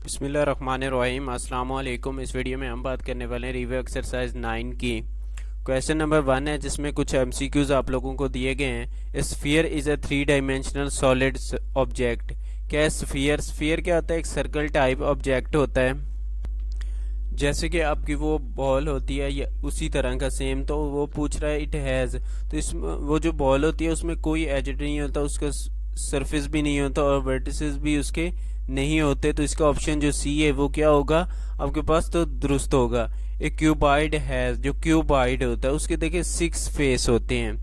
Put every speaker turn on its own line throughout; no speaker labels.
बिस्मिल्लाहिर्रहमानिर्रहीम। अस्सलाम वालेकुम। इस वीडियो में हम बात करने वाले हैं रिव्यू एक्सरसाइज 9 की। क्वेश्चन नंबर 1 है जिसमें कुछ एमसीक्यूज आप लोगों को दिए गए हैं। Sphere is a 3 dimensional solid object. क्या है स्फीयर? स्फीयर क्या होता है? एक सर्कल टाइप ऑब्जेक्ट होता है। जैसे कि आपकी वो बॉल होती है या उसी तरह का सेम। तो वो पूछ रहा है इट हैज़, तो इसमें वो जो बॉल होती है उसमें कोई एज नहीं होता, उसका सरफेस भी नहीं होता और वर्टिसेस भी उसके नहीं होते। तो इसका ऑप्शन जो सी है वो क्या होगा आपके पास? तो दुरुस्त होगा। एक क्यूबाइड हैज़, जो क्यूबाइड होता है उसके देखिए 6 फेस होते हैं।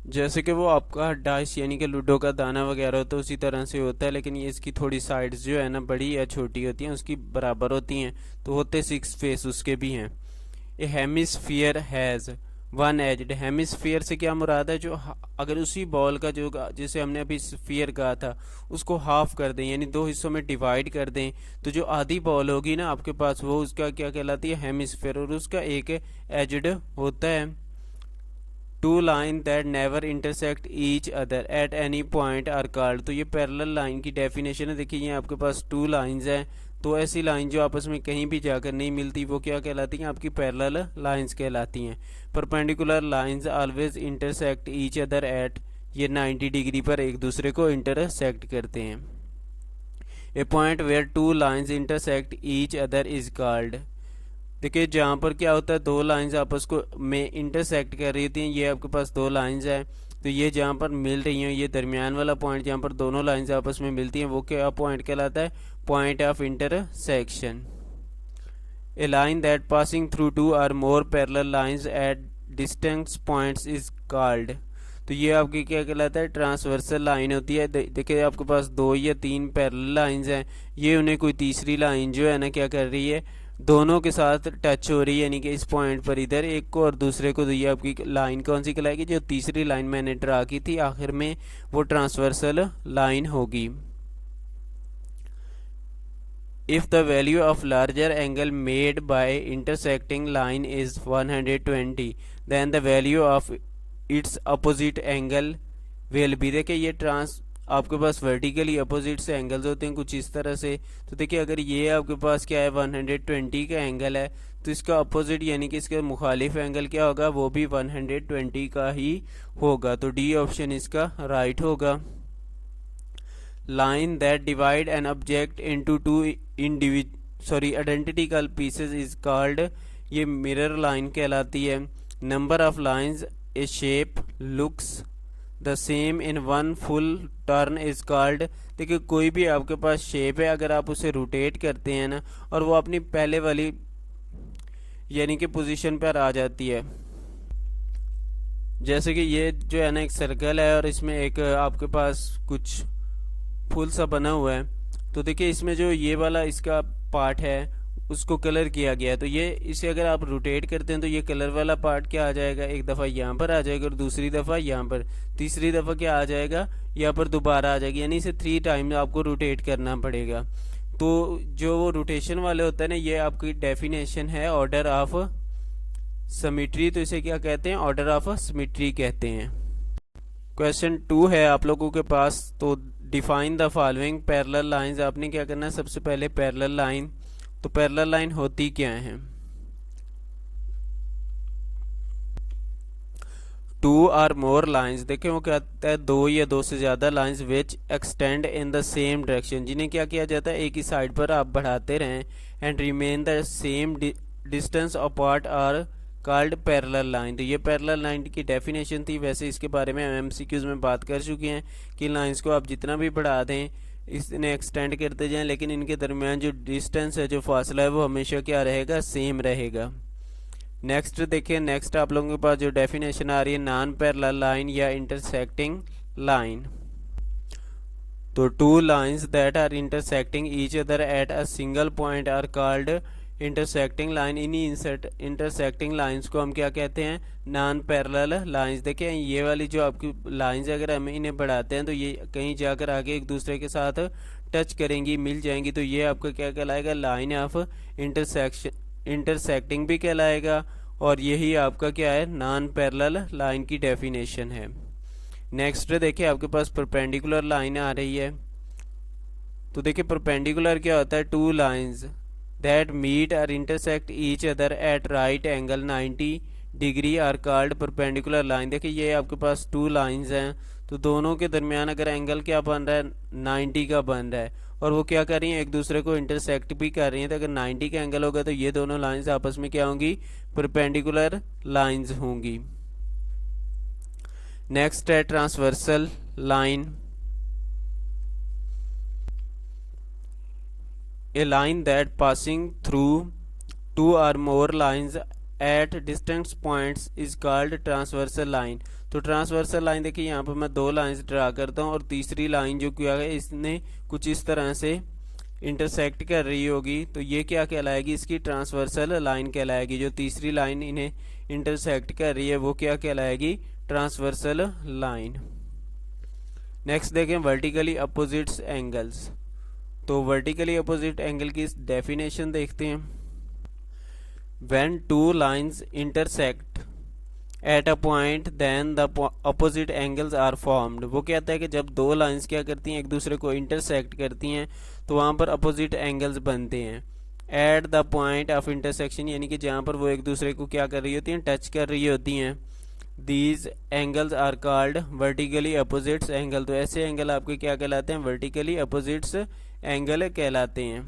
जैसे कि वो आपका डाइस यानी कि लूडो का दाना वगैरह होता है उसी तरह से होता है, लेकिन ये इसकी थोड़ी साइड्स जो है ना बड़ी या छोटी होती हैं, उसकी बराबर होती हैं। तो होते 6 फेस उसके भी हैं। ए हेमिस्फीयर हैज़ 1 एज्ड। हेमिस्फीयर से क्या मुराद है? जो अगर उसी बॉल का जो जिसे हमने अभी स्फीयर कहा था उसको हाफ कर दें यानी 2 हिस्सों में डिवाइड कर दें, तो जो आधी बॉल होगी ना आपके पास वो उसका क्या कहलाती है? हेमिस्फीयर। और उसका एक एज्ड होता है। Two lines that never intersect each other at any point are called. तो ये पैरेलल लाइन की डेफिनेशन है। देखिए ये आपके पास 2 लाइंस हैं, तो ऐसी लाइन जो आपस में कहीं भी जाकर नहीं मिलती वो क्या कहलाती हैं? आपकी पैरेलल लाइंस कहलाती हैं। Perpendicular lines always intersect each other eight, ये 90 डिग्री पर एक दूसरे को इंटरसेक्ट करते हैं। A point where 2 lines intersect each other is called. देखिए जहाँ पर क्या होता है 2 लाइंस आपस को में इंटरसेक्ट कर रही थी, ये आपके पास 2 लाइंस है, तो ये जहाँ पर मिल रही हैं ये दरमियान वाला पॉइंट जहाँ पर दोनों लाइंस आपस में मिलती हैं वो क्या पॉइंट कहलाता है? Point of intersection. A line that passing through 2 or more parallel lines at distance points is called. तो ये आपकी क्या कहलाता है? ट्रांसवर्सल लाइन होती है। देखिए आपके पास 2 या 3 पैरेलल लाइंस हैं, ये उन्हें कोई तीसरी लाइन जो है ना क्या कर रही है? दोनों के साथ टच हो रही है, यानी कि इस पॉइंट पर इधर एक को और दूसरे को। तो ये आपकी लाइन कौन सी कहलाएगी? जो तीसरी लाइन मैंने ड्रा की थी आखिर में वो ट्रांसवर्सल लाइन होगी। If the value of larger angle made by intersecting line is 120, then the value of its opposite angle will be। देखिए ये आपके पास वर्टिकली अपोजिट से एंगल्स होते हैं कुछ इस तरह से। तो देखिए अगर ये आपके पास क्या है 120 का एंगल है, तो इसका अपोजिट यानी कि इसका मुखालिफ एंगल क्या होगा? वो भी 120 का ही होगा। तो डी ऑप्शन इसका राइट होगा। line that divide an object into two identical pieces is called, ये मिरर लाइन कहलाती है। Number of lines A shape looks the same in one full turn is called. देखिए कोई भी आपके पास शेप है, अगर आप उसे रोटेट करते हैं ना और वो अपनी पहले वाली यानी कि पोजीशन पर आ जाती है। जैसे कि ये जो है ना एक सर्कल है और इसमें एक आपके पास कुछ फूल सा बना हुआ है, तो देखिए इसमें जो ये वाला इसका पार्ट है उसको कलर किया गया है। तो ये इसे अगर आप रोटेट करते हैं तो ये कलर वाला पार्ट क्या आ जाएगा? एक दफ़ा यहाँ पर आ जाएगा और दूसरी दफ़ा यहाँ पर, तीसरी दफ़ा क्या आ जाएगा? यहाँ पर दोबारा आ जाएगी, यानी इसे 3 टाइम आपको रोटेट करना पड़ेगा। तो जो वो रोटेशन वाले होते हैं ना ये आपकी डेफिनेशन है ऑर्डर ऑफ सिमेट्री। तो इसे क्या कहते हैं? ऑर्डर ऑफ सिमेट्री कहते हैं। क्वेश्चन 2 है आप लोगों के पास। तो define the following parallel lines. आपने क्या करना है? सबसे पहले पैरेलल लाइन। तो पैरेलल लाइन होती क्या है? 2 और मोर लाइंस। देखिए वो कहता है 2 या 2 से ज़्यादा lines which extend in the same direction, जिन्हें क्या किया जाता है? एक ही साइड पर आप बढ़ाते रहें and remain the same distance apart are called parallel line. तो ये पैरेलल लाइन की डेफिनेशन थी। वैसे इसके बारे में एमसीक्यूज में बात कर चुके हैं कि लाइंस को आप जितना भी बढ़ा दें इसने एक्सटेंड करते जाएं, लेकिन इनके दरमियान जो डिस्टेंस है, जो फासला है, वो हमेशा क्या रहेगा? सेम रहेगा। नेक्स्ट देखिए, नेक्स्ट आप लोगों के पास जो डेफिनेशन आ रही है नॉन पैरेलल लाइन या इंटरसेक्टिंग लाइन। तो 2 lines that are intersecting each other at a single point are called intersecting line. इन्हीं इंटरसेक्टिंग लाइंस को हम क्या कहते हैं? Non parallel lines. देखिए ये वाली जो आपकी लाइंस अगर हम इन्हें बढ़ाते हैं तो ये कहीं जाकर आगे एक दूसरे के साथ टच करेंगी, मिल जाएंगी, तो ये आपका क्या कहलाएगा? लाइन ऑफ इंटरसेक्टिंग भी कहलाएगा। और यही आपका क्या है? नॉन पैरेलल लाइन की डेफिनेशन है। नेक्स्ट देखिए आपके पास परपेंडिकुलर लाइन आ रही है। तो देखिए परपेंडिकुलर क्या होता है, two lines that meet or intersect each other at right angle 90 degree are called perpendicular line. देखिए ये आपके पास टू लाइंस हैं, तो दोनों के दरमियान अगर एंगल क्या बन रहा है, 90 का बन रहा है, और वो क्या कर रही हैं, एक दूसरे को इंटरसेक्ट भी कर रही हैं। तो अगर 90 का एंगल होगा तो ये दोनों लाइंस आपस में क्या होंगी, परपेंडिकुलर लाइंस होंगी। नेक्स्ट है transversal line. A line that passing through two or more lines at distant points is called transversal line। तो ट्रांसवर्सल लाइन देखिए यहाँ पर मैं दो लाइंस ड्रा करता हूँ और तीसरी लाइन जो क्या है इसने कुछ इस तरह से इंटरसेक्ट कर रही होगी, तो ये क्या कहलाएगी, इसकी ट्रांसवर्सल लाइन कहलाएगी। जो तीसरी लाइन इन्हें इंटरसेक्ट कर रही है वो क्या कहलाएगी, ट्रांसवर्सल लाइन। नेक्स्ट देखें वर्टिकली अपोजिट्स एंगल्स। तो वर्टिकली अपोजिट एंगल की डेफिनेशन देखते हैं। When two lines intersect at a point then the opposite angles are formed. वो कहता है कि जब दो लाइंस क्या करती हैं, एक दूसरे को इंटरसेक्ट करती हैं, तो वहाँ पर अपोजिट एंगल्स बनते हैं। At the point of intersection यानी कि जहाँ पर वो एक दूसरे को क्या कर रही होती हैं, टच कर रही होती हैं। These angles are called vertically opposites angle. तो ऐसे एंगल आपके क्या कहलाते हैं, वर्टिकली अपोजिट्स एंगल कहलाते हैं।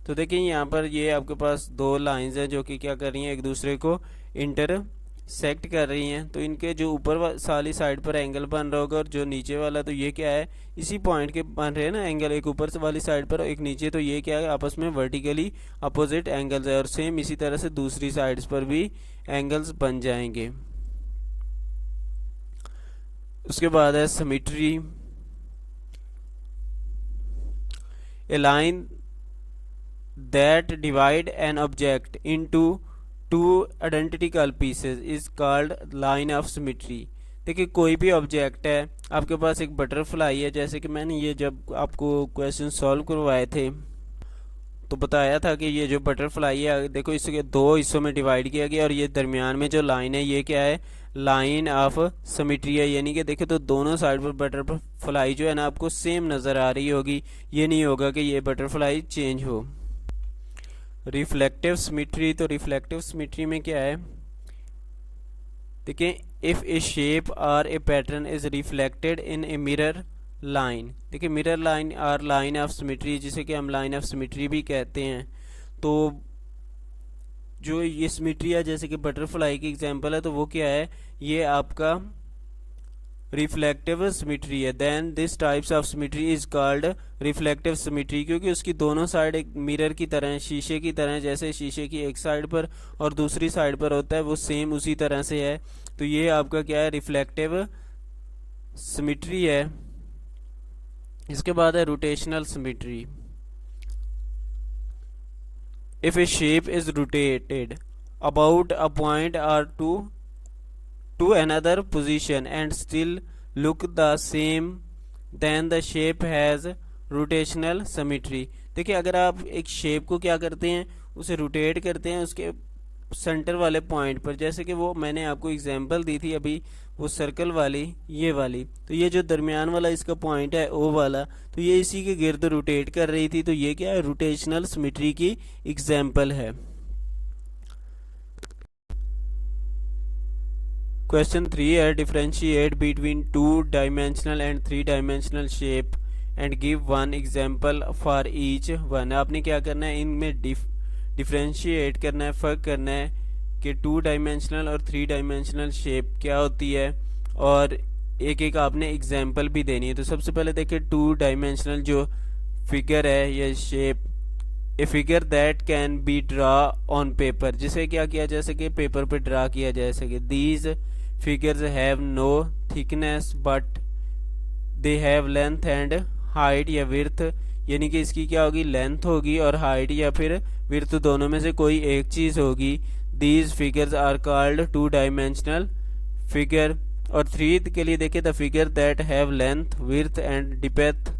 तो देखिए यहाँ पर ये आपके पास दो लाइंस हैं जो कि क्या कर रही हैं, एक दूसरे को इंटरसेक्ट कर रही हैं। तो इनके जो ऊपर वाली साइड पर एंगल बन रहा होगा और जो नीचे वाला, तो ये क्या है, इसी पॉइंट के बन रहे हैं ना एंगल, एक ऊपर वाली साइड पर और एक नीचे, तो ये क्या है, आपस में वर्टिकली अपोजिट एंगल्स है। और सेम इसी तरह से दूसरी साइड्स पर भी एंगल्स बन जाएंगे। उसके बाद है symmetry. A line that divide an object into two identical pieces is called line of symmetry। देखिए कोई भी ऑब्जेक्ट है, आपके पास एक बटरफ्लाई है, जैसे कि मैंने ये जब आपको क्वेश्चन सॉल्व करवाए थे तो बताया था कि ये जो बटरफ्लाई है देखो इसके दो हिस्सों में डिवाइड किया गया और ये दरमियान में जो लाइन है ये क्या है, लाइन ऑफ सिमेट्री है। यानी कि देखो तो दोनों साइड पर बटरफ्लाई जो है ना आपको सेम नज़र आ रही होगी, ये नहीं होगा कि ये बटरफ्लाई चेंज हो। Reflective symmetry. तो रिफ्लेक्टिव सिमेट्री में क्या है, देखिए if a shape or a pattern is reflected in a mirror line. देखिए mirror line or line of symmetry, जिसे कि हम लाइन ऑफ सिमेट्री भी कहते हैं। तो जो ये सिमेट्री है जैसे कि बटरफ्लाई की एग्जांपल है, तो वो क्या है, ये आपका रिफ्लेक्टिव सिमेट्री है। Then this types of symmetry is called reflective symmetry, क्योंकि उसकी दोनों साइड एक मिरर की तरह है, शीशे की तरह, जैसे शीशे की एक साइड पर और दूसरी साइड पर होता है वो सेम उसी तरह से है। तो ये आपका क्या है, रिफ्लेक्टिव सिमेट्री है। इसके बाद है rotational symmetry. If a shape is rotated about a point or to another position and still look the same, then the shape has rotational symmetry। देखिए अगर आप एक शेप को क्या करते हैं, उसे रोटेट करते हैं उसके सेंटर वाले पॉइंट पर, जैसे कि वो मैंने आपको एग्जांपल दी थी अभी वो सर्कल वाली, ये वाली, तो ये जो दरमियान वाला इसका पॉइंट है ओ वाला, तो ये इसी के गिर्द रोटेट कर रही थी, तो ये क्या है, रोटेशनल सिमेट्री की एग्जांपल है। क्वेश्चन 3 है differentiate between 2 dimensional and 3 dimensional shape and give one example for each one. आपने क्या करना है, इनमें डिफरेंशिएट करना है, फ़र्क करना है कि 2 डायमेंशनल और 3 डायमेंशनल शेप क्या होती है, और एक एक आपने एग्जांपल भी देनी है। तो सबसे पहले देखिए 2 डायमेंशनल जो फिगर है या shape, a figure that can be draw on paper, जिसे क्या किया जा सके, पेपर पे ड्रा किया जा सके। These figures have no thickness but they have length and height या विड्थ, यानी कि इसकी क्या होगी, लेंथ होगी और हाइट या फिर विड्थ, दोनों में से कोई एक चीज़ होगी। These figures are called 2 dimensional figure. और 3 के लिए देखिए the figure that have length width and depth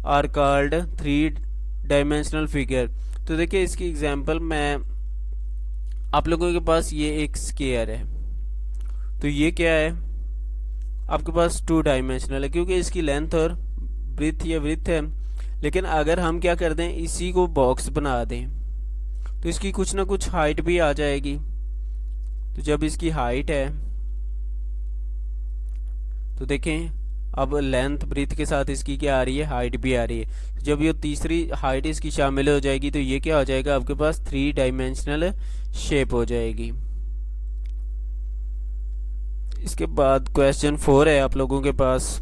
are called 3 dimensional figure. तो देखिए इसकी एग्जांपल मैं आप लोगों के पास ये एक स्क्वायर है, तो ये क्या है आपके पास 2 डायमेंशनल है क्योंकि इसकी लेंथ और ब्रीथ या विड्थ है, लेकिन अगर हम क्या कर दें, इसी को बॉक्स बना दें तो इसकी कुछ ना कुछ हाइट भी आ जाएगी। तो जब इसकी हाइट है तो देखें अब लेंथ ब्रीथ के साथ इसकी क्या आ रही है, हाइट भी आ रही है। जब ये तीसरी हाइट इसकी शामिल हो जाएगी तो ये क्या हो जाएगा, आपके पास 3 डायमेंशनल शेप हो जाएगी। इसके बाद क्वेश्चन 4 है आप लोगों के पास,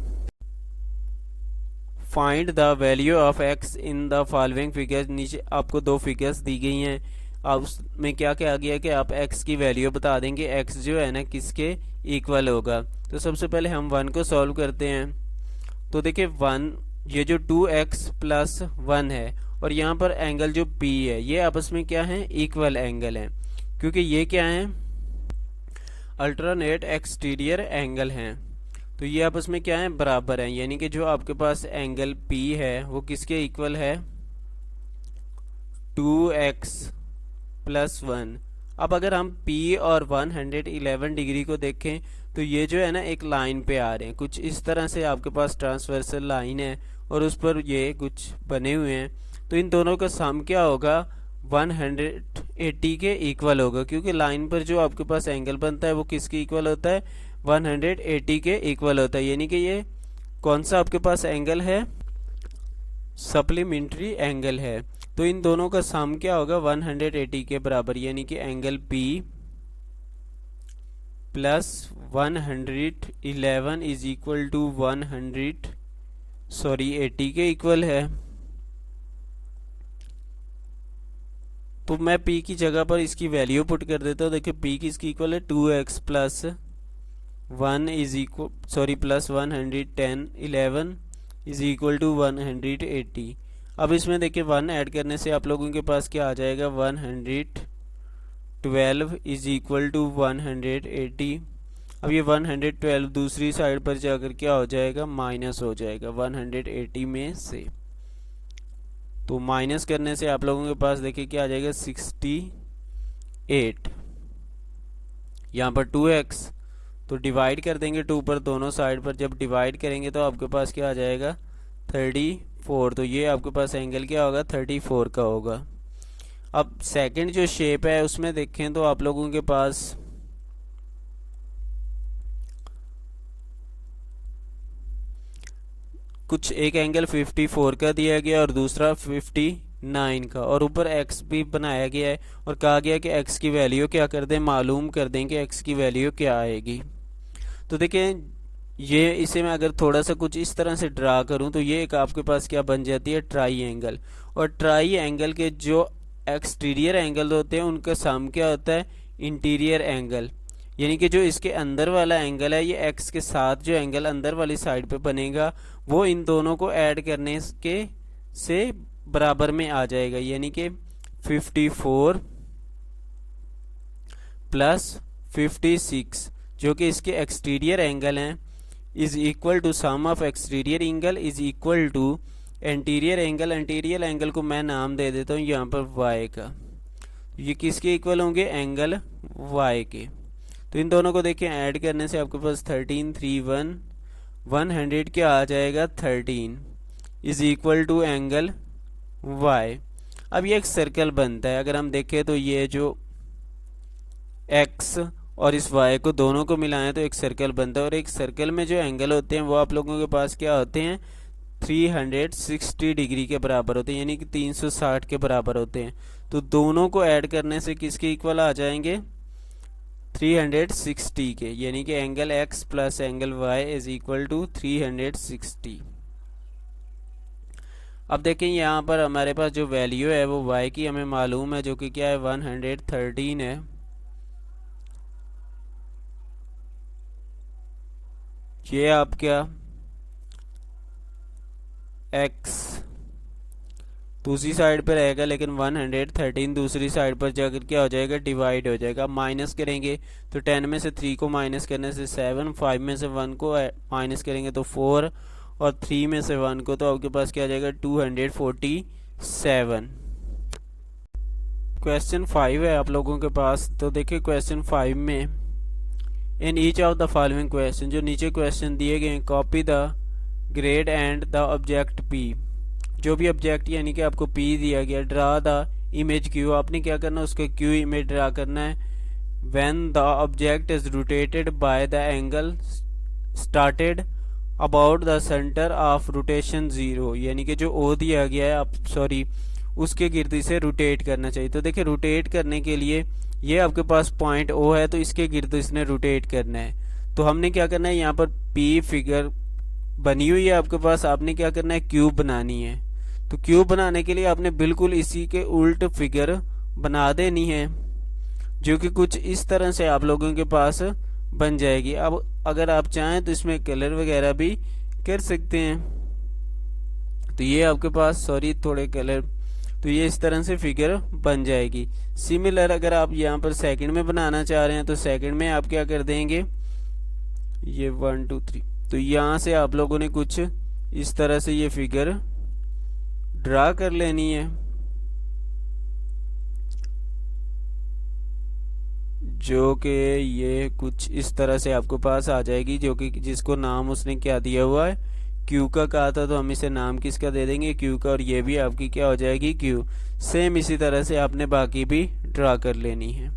find the value of x in the following figures. नीचे आपको 2 फिगर्स दी गई हैं, अब उसमें क्या क्या आ गया कि आप x की वैल्यू बता देंगे, x जो है ना किसके इक्वल होगा। तो सबसे पहले हम 1 को सॉल्व करते हैं। तो देखिए 1, ये जो 2x प्लस 1 है और यहाँ पर एंगल जो P है ये आपस में क्या है, इक्वल एंगल है, क्योंकि ये क्या है, अल्टरनेट एक्सटीरियर एंगल हैं। तो ये आपस में क्या है, बराबर है, यानी कि जो आपके पास एंगल P है वो किसके इक्वल है, 2x प्लस 1। अब अगर हम P और 111 डिग्री को देखें तो ये जो है ना एक लाइन पे आ रहे हैं, कुछ इस तरह से आपके पास ट्रांसवर्सल लाइन है और उस पर ये कुछ बने हुए हैं। तो इन दोनों का सम क्या होगा, 180 के इक्वल होगा, क्योंकि लाइन पर जो आपके पास एंगल बनता है वो किसके इक्वल होता है, 180 के इक्वल होता है। यानी कि ये कौन सा आपके पास एंगल है, सप्लीमेंट्री एंगल है। तो इन दोनों का सम क्या होगा, 180 के बराबर, यानी कि angle P plus 111 is equal to 80 के इक्वल है। तो मैं P की जगह पर इसकी वैल्यू पुट कर देता हूँ। देखिए P किसकी इक्वल है, 2x plus 1 is equal plus 11 is equal to 180। अब इसमें देखिए 1 ऐड करने से आप लोगों के पास क्या आ जाएगा, 112 इज इक्वल टू 180। अब ये 112 दूसरी साइड पर जाकर क्या हो जाएगा, माइनस हो जाएगा 180 में से। तो माइनस करने से आप लोगों के पास देखिए क्या आ जाएगा, 68। यहाँ पर 2x तो डिवाइड कर देंगे 2 पर दोनों साइड पर, जब डिवाइड करेंगे तो आपके पास क्या आ जाएगा, 34। तो ये आपके पास एंगल क्या होगा, 34 का होगा। अब सेकंड जो शेप है उसमें देखें तो आप लोगों के पास कुछ एक एंगल 54 का दिया गया और दूसरा 59 का, और ऊपर x भी बनाया गया है और कहा गया कि x की वैल्यू क्या कर दें, मालूम कर दें कि x की वैल्यू क्या आएगी। तो देखें ये इसे मैं अगर थोड़ा सा कुछ इस तरह से ड्रा करूं तो ये एक आपके पास क्या बन जाती है, ट्राई एंगल। और ट्राई एंगल के जो एक्सटीरियर एंगल होते हैं उनका सम क्या होता है, इंटीरियर एंगल। यानी कि जो इसके अंदर वाला एंगल है ये x के साथ जो एंगल अंदर वाली साइड पे बनेगा वो इन दोनों को ऐड करने के से बराबर में आ जाएगा, यानी कि 54 प्लस 56 जो कि इसके एक्सटीरियर एंगल हैं is equal to sum of exterior angle is equal to interior angle. Interior angle को मैं नाम दे देता हूँ यहाँ पर y का, ये किसके इक्वल होंगे, एंगल y के। तो इन दोनों को देखें ऐड करने से आपके पास 1331 100 क्या आ जाएगा, 13 is equal to angle y। अब ये एक सर्कल बनता है, अगर हम देखें तो ये जो x और इस y को दोनों को मिलाएं तो एक सर्कल बनता है, और एक सर्कल में जो एंगल होते हैं वो आप लोगों के पास क्या होते हैं, 360 डिग्री के बराबर होते हैं, यानी कि 360 के बराबर होते हैं। तो दोनों को ऐड करने से किसके इक्वल आ जाएंगे, 360 के, यानी कि angle x plus angle y is equal to 360। अब देखें यहाँ पर हमारे पास जो वैल्यू है वो y की हमें मालूम है, जो कि क्या है, 113 है। ये आप क्या x दूसरी साइड पर रहेगा, लेकिन 113 दूसरी साइड पर जाकर क्या हो जाएगा, डिवाइड हो जाएगा। माइनस करेंगे तो 10 में से 3 को माइनस करने से 7, 5 में से 1 को माइनस करेंगे तो 4 और 3 में से 1 को तो आपके पास क्या आ जाएगा, 247। क्वेश्चन 5 है आप लोगों के पास। तो देखिए क्वेश्चन 5 में in each of the following question, जो नीचे क्वेश्चन दिए गए, copy the grade and the object P जो भी ऑब्जेक्ट यानी कि आपको पी दिया गया, ड्रा द इमेज क्यू, आपने क्या करना है, उसका क्यू इमेज ड्रा करना है। When the object is rotated by the angle started about the centre of rotation 0, यानी कि जो ओ दिया गया है आप उसके गिर्द इसे रोटेट करना चाहिए। तो देखिए रोटेट करने के लिए ये आपके पास पॉइंट ओ है, तो इसके गिर्द इसने रोटेट करना है। तो हमने क्या करना है, यहाँ पर पी फिगर बनी हुई है आपके पास, आपने क्या करना है, क्यूब बनानी है। तो क्यूब बनाने के लिए आपने बिल्कुल इसी के उल्ट फिगर बना देनी है, जो कि कुछ इस तरह से आप लोगों के पास बन जाएगी। अब अगर आप चाहें तो इसमें कलर वगैरह भी कर सकते हैं। तो ये आपके पास थोड़े कलर, तो ये इस तरह से फिगर बन जाएगी। सिमिलर अगर आप यहाँ पर सेकंड में बनाना चाह रहे हैं तो सेकंड में आप क्या कर देंगे, ये 1 2 3, तो यहाँ से आप लोगों ने कुछ इस तरह से ये फिगर ड्रा कर लेनी है, जो कि ये कुछ इस तरह से आपको पास आ जाएगी, जो कि जिसको नाम उसने क्या दिया हुआ है, क्यू का कहा था, तो हम इसे नाम किसका दे देंगे, क्यू का, और ये भी आपकी क्या हो जाएगी, क्यू। सेम इसी तरह से आपने बाकी भी ड्रा कर लेनी है।